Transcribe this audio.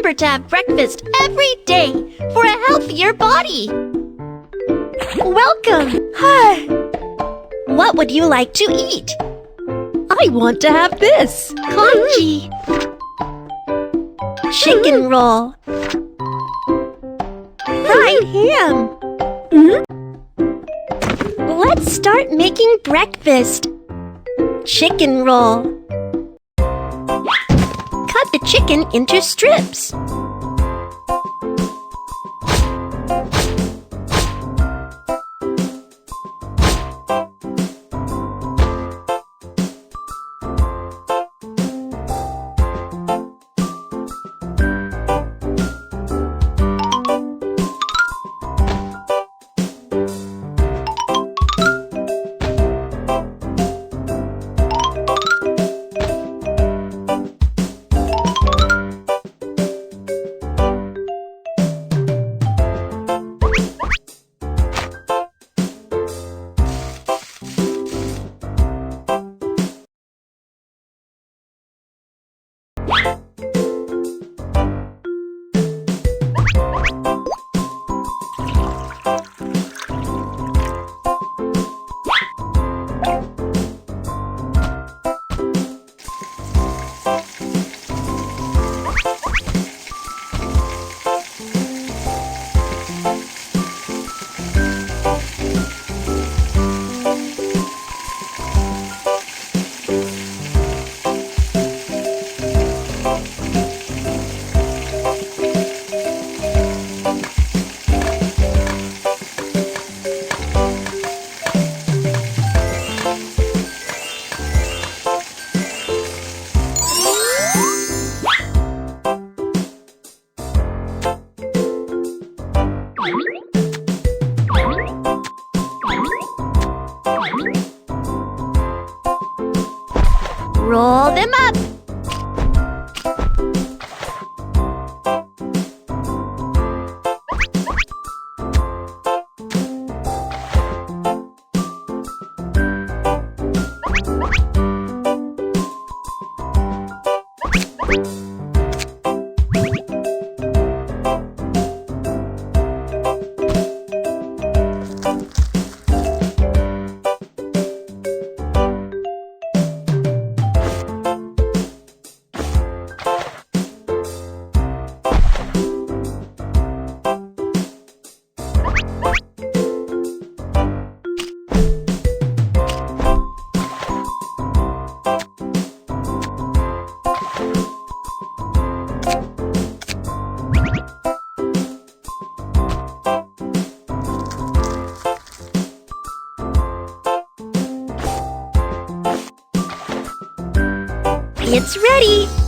remember to have breakfast every day for a healthier body. Welcome! What would you like to eat? I want to have this. Congee. Chicken roll. Fried ham. Let's start making breakfast. Chicken roll. Cut the chicken into strips. Roll them up. It's ready!